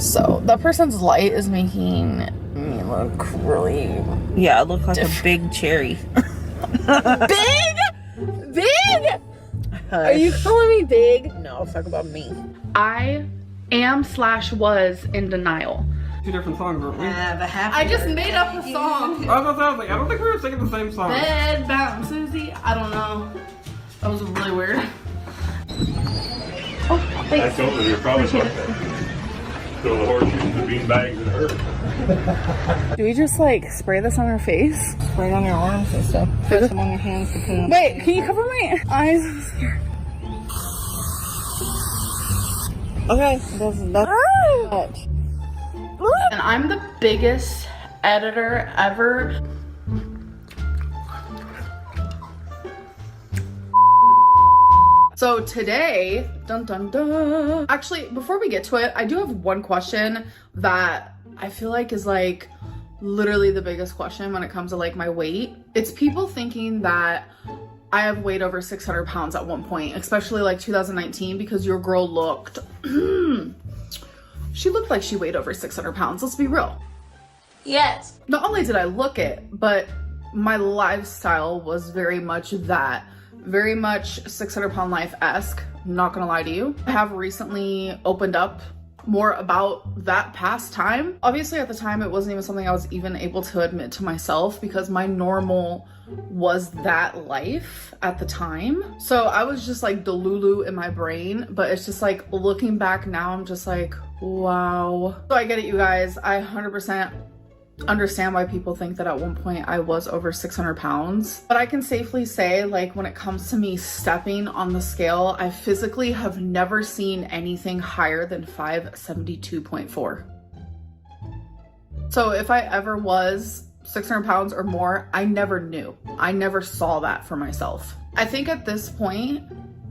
So that person's light is making me look really... Yeah, I look like a big cherry. Big? Big? Are you calling me big? No, talk about me. I am/was in denial. Two different songs, weren't we? I just made up a song. I don't think we were singing the same song. Bed bound Susie. I don't know. That was really weird. Oh, thanks. I told her you're probably like that. Throw the horseshoes, the bean bags, and her. Do we just like spray this on our face? Spray it on your arms and stuff. Put them on your hands. Wait, can you cover my eyes? I'm scared. Okay, that's much. And I'm the biggest editor ever. So today, dun dun dun. Actually, before we get to it, I do have one question that I feel like is like literally the biggest question when it comes to like my weight. It's people thinking that I have weighed over 600 pounds at one point, especially like 2019, because your girl looked, she looked like she weighed over 600 pounds. Let's be real. Yes. Not only did I look it, but my lifestyle was very much that. Very much 600-pound life-esque, not gonna lie to you. I have recently opened up more about that past time. Obviously at the time it wasn't even something I was even able to admit to myself because my normal was that life at the time. So I was just like delulu in my brain, but it's just like looking back now, I'm just like, wow. So I get it, you guys. I 100% understand why people think that at one point I was over 600 pounds. But I can safely say, like, when it comes to me stepping on the scale, I physically have never seen anything higher than 572.4. So if I ever was 600 pounds or more, I never knew. I never saw that for myself. I think at this point,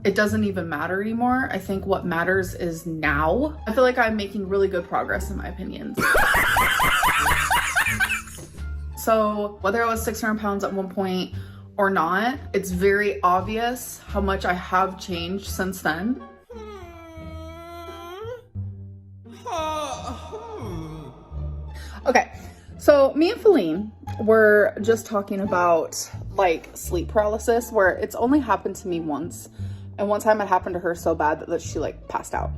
it doesn't even matter anymore. I think what matters is now. I feel like I'm making really good progress in my opinions. So whether I was 600 pounds at one point or not, it's very obvious how much I have changed since then. Okay, so me and Feline were just talking about like sleep paralysis, where it's only happened to me once. And one time it happened to her so bad that she like passed out.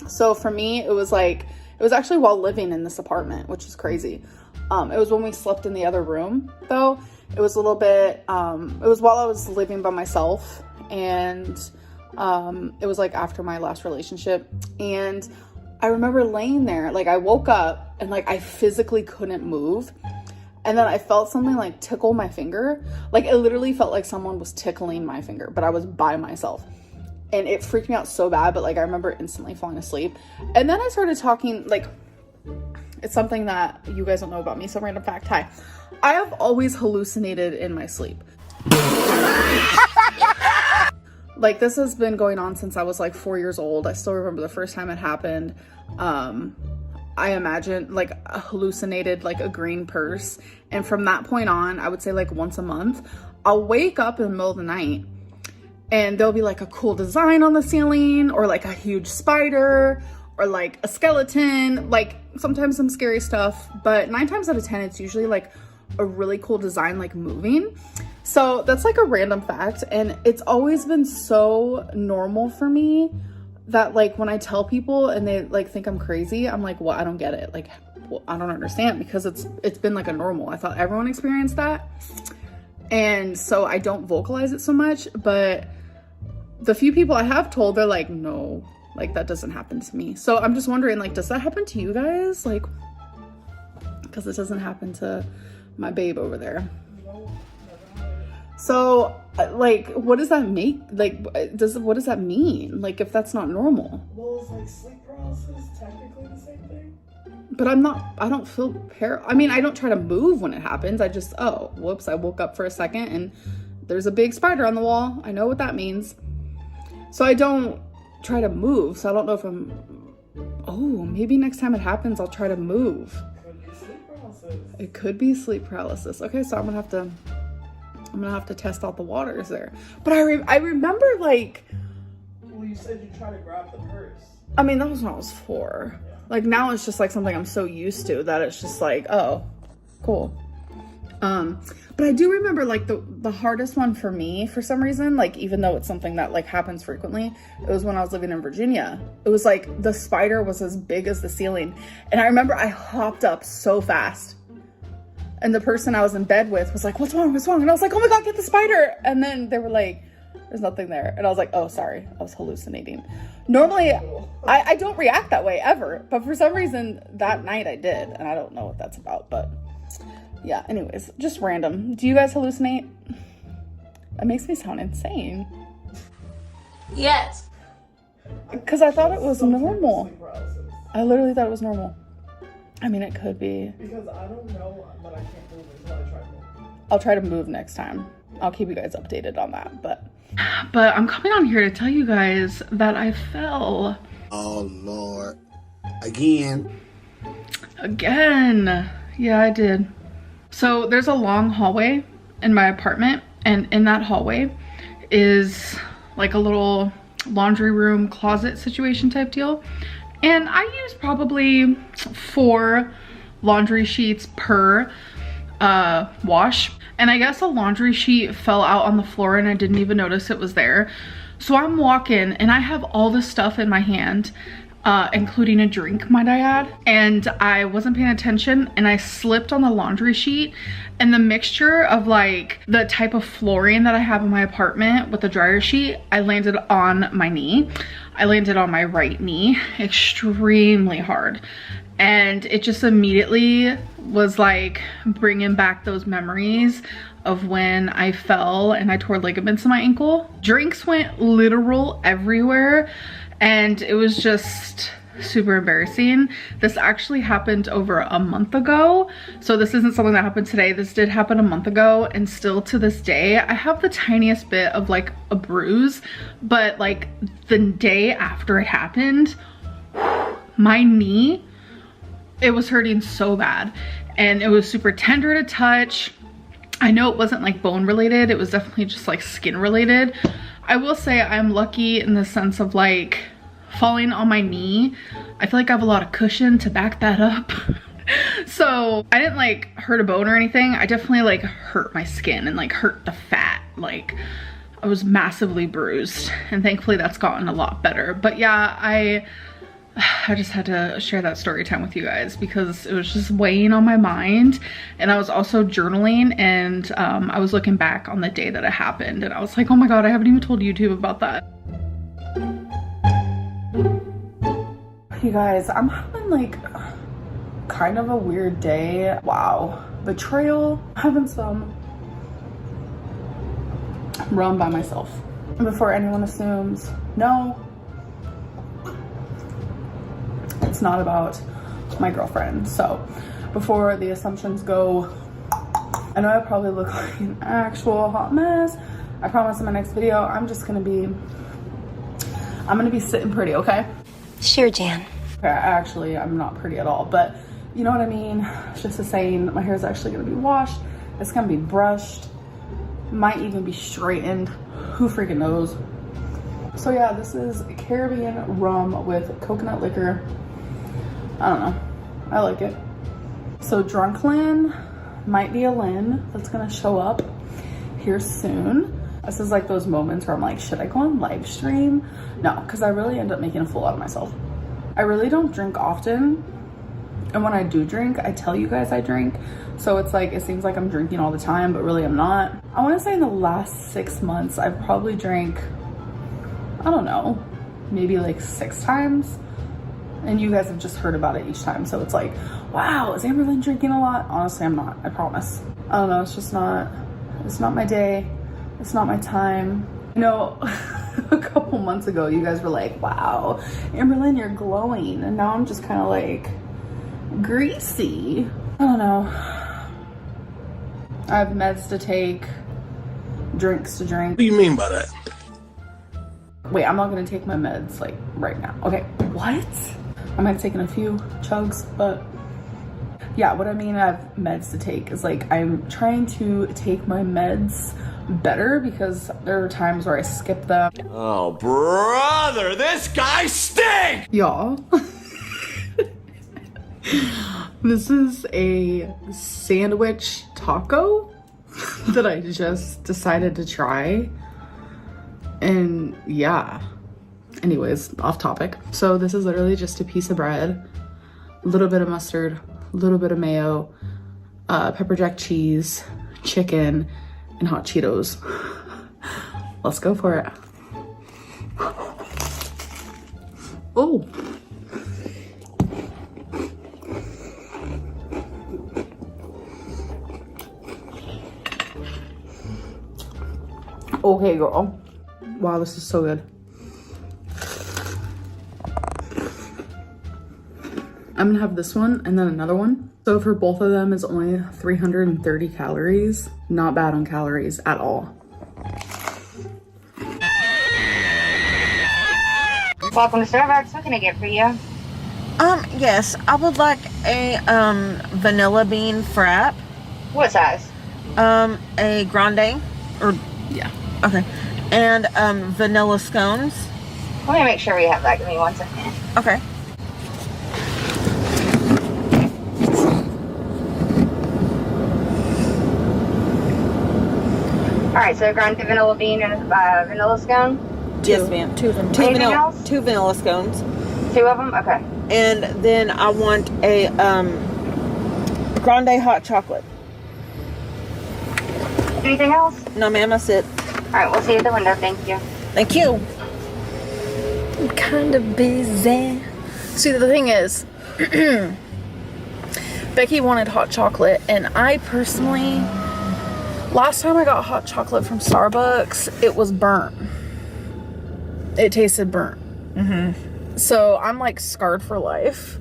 So for me, it was actually while living in this apartment, which is crazy. It was when we slept in the other room, though. It was a little bit, it was while I was living by myself, and it was like after my last relationship. And I remember laying there, like I woke up and like I physically couldn't move. And then I felt something like tickle my finger. Like it literally felt like someone was tickling my finger, but I was by myself. And it freaked me out so bad, but like I remember instantly falling asleep. And then I started talking, like, it's something that you guys don't know about me, so random fact. Hi. I have always hallucinated in my sleep. Like this has been going on since I was like 4 years old. I still remember the first time it happened. I imagined like hallucinated like a green purse. And from that point on, I would say like once a month, I'll wake up in the middle of the night and there'll be like a cool design on the ceiling or like a huge spider or like a skeleton, like sometimes some scary stuff, but 9 times out of 10, it's usually like a really cool design, like moving. So that's like a random fact. And it's always been so normal for me that like when I tell people and they like think I'm crazy, I'm like, well, I don't get it. Like, well, I don't understand, because it's been like a normal. I thought everyone experienced that. And so I don't vocalize it so much, but the few people I have told, they're like, no, like that doesn't happen to me. So I'm just wondering, like, does that happen to you guys? Like, because it doesn't happen to my babe over there. So like, what does that make? Like, what does that mean? Like, if that's not normal? Well, it's like sleep paralysis, technically the same thing. But I don't feel I mean, I don't try to move when it happens. I just, oh, whoops, I woke up for a second and there's a big spider on the wall. I know what that means. So I don't try to move. So I don't know if maybe next time it happens, I'll try to move. Could be sleep paralysis. It could be sleep paralysis. Okay, so I'm gonna have to test out the waters there. But I remember, like, Well, you said you tried to grab the purse. I mean, that was when I was 4. Yeah. Like now it's just like something I'm so used to that it's just like, oh, cool. But I do remember like the hardest one for me for some reason, like even though it's something that like happens frequently, it was when I was living in Virginia. It was like the spider was as big as the ceiling. And I remember I hopped up so fast. And the person I was in bed with was like, what's wrong? What's wrong? And I was like, oh my God, get the spider. And then they were like, there's nothing there. And I was like, oh, sorry, I was hallucinating. Normally, I don't react that way ever. But for some reason, that night I did. And I don't know what that's about. But yeah, anyways, just random. Do you guys hallucinate? It makes me sound insane. Yes. Because I thought it was normal. Sleep paralysis. I literally thought it was normal. I mean, it could be. Because I don't know, but I can't move until I try to move. I'll try to move next time. I'll keep you guys updated on that. But I'm coming on here to tell you guys that I fell. Oh, Lord. Again. Yeah, I did. So there's a long hallway in my apartment, and in that hallway is like a little laundry room closet situation type deal. And I use probably 4 laundry sheets per wash. And I guess a laundry sheet fell out on the floor and I didn't even notice it was there. So I'm walking and I have all this stuff in my hand, including a drink, might I add. And I wasn't paying attention and I slipped on the laundry sheet, and the mixture of like the type of flooring that I have in my apartment with the dryer sheet, I landed on my knee. I landed on my right knee extremely hard. And it just immediately was like bringing back those memories of when I fell and I tore ligaments in my ankle. Drinks went literal everywhere and it was just super embarrassing. This actually happened over a month ago. So this isn't something that happened today. This did happen a month ago, and still to this day, I have the tiniest bit of like a bruise, but like the day after it happened, my knee, it was hurting so bad and it was super tender to touch. I know it wasn't like bone related. It was definitely just like skin related. I will say I'm lucky in the sense of like falling on my knee. I feel like I have a lot of cushion to back that up. So I didn't like hurt a bone or anything. I definitely like hurt my skin and like hurt the fat. Like I was massively bruised, and thankfully that's gotten a lot better. But yeah, I just had to share that story time with you guys because it was just weighing on my mind. And I was also journaling, and I was looking back on the day that it happened, and I was like, oh my God, I haven't even told YouTube about that. You guys, I'm having like kind of a weird day. Wow. Betrayal. Having some rum by myself. And before anyone assumes, no, it's not about my girlfriend. So before the assumptions go, I know I probably look like an actual hot mess. I promise in my next video, I'm gonna be sitting pretty, okay? Sure, Jan. Okay, actually, I'm not pretty at all, but you know what I mean? It's just a saying. My hair is actually gonna be washed. It's gonna be brushed. Might even be straightened. Who freaking knows? So yeah, this is Caribbean rum with coconut liquor. I don't know. I like it. So Drunklyn might be a Lynn that's gonna show up here soon. This is like those moments where I'm like, should I go on live stream? No, because I really end up making a fool out of myself. I really don't drink often. And when I do drink, I tell you guys I drink. So it's like, it seems like I'm drinking all the time, but really I'm not. I want to say in the last 6 months, I've probably drank, I don't know, maybe like 6 times. And you guys have just heard about it each time. So it's like, wow, is Amberlynn drinking a lot? Honestly, I'm not, I promise. I don't know, it's just not, it's not my day. It's not my time. You know, a couple months ago, you guys were like, wow, Amberlynn, you're glowing. And now I'm just kind of like greasy. I don't know. I have meds to take, drinks to drink. What do you mean by that? Wait, I'm not gonna take my meds like right now. Okay, what? I might have taken a few chugs, but yeah, what I mean I have meds to take is like I'm trying to take my meds better because there are times where I skip them. Oh, brother, this guy stinks! Y'all. This is a sandwich taco that I just decided to try. And yeah. Anyways, off topic. So this is literally just a piece of bread, a little bit of mustard, a little bit of mayo, pepper jack cheese, chicken, and hot Cheetos. Let's go for it. Oh. Okay, girl. Wow, this is so good. I'm gonna have this one and then another one. So for both of them is only 330 calories. Not bad on calories at all. Welcome to Starbucks. What can I get for you? Yes, I would like a vanilla bean frap. What size? A grande, or Yeah. okay, and vanilla scones. Let me make sure we have that. Give me 1 second. Okay. All right, so grande vanilla bean and vanilla scone. Yes, ma'am. Two Anything else? two vanilla scones, 2 of them. Okay. and then I want a grande hot chocolate. Anything else? No, ma'am, that's it. All right, we'll see you at the window. Thank you. Thank you. I'm kind of busy. See, the thing is, Becky wanted hot chocolate, and I personally, last time I got hot chocolate from Starbucks, it was burnt. It tasted burnt. So I'm like scarred for life.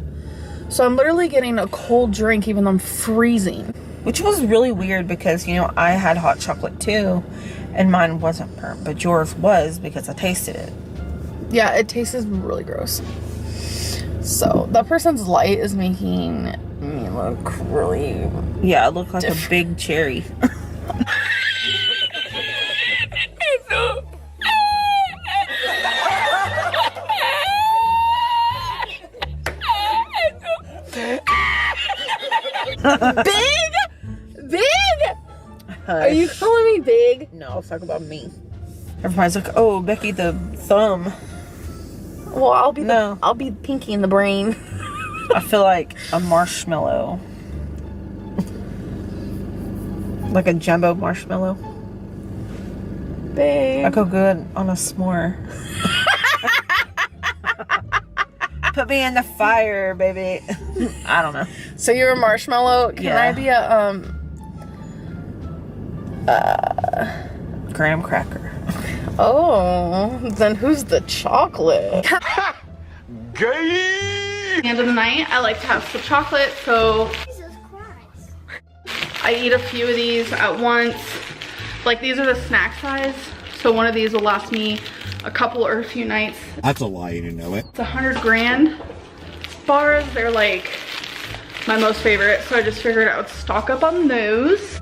So I'm literally getting a cold drink even though I'm freezing. Which was really weird because, you know, I had hot chocolate too, and mine wasn't burnt, but yours was because I tasted it. Yeah, it tastes really gross. So that person's light is making me look really... Yeah, it looked like a big cherry. Big? Are you calling me big? No, let's talk about me. Everybody's like, oh, Becky the thumb. Well, I'll be No. I'll be pinky in the brain. I feel like a marshmallow. Like a jumbo marshmallow. Babe. I go good on a s'more. Put me in the fire, baby. I don't know. So you're a marshmallow. Can Yeah. I be a Graham cracker. Oh, then who's the chocolate? Gay! End of the night, I like to have some chocolate, so I eat a few of these at once. Like, these are the snack size, so one of these will last me a couple or a few nights. That's a lie, you didn't know it. It's 100 grand bars. They're like my most favorite, so I just figured I would stock up on those.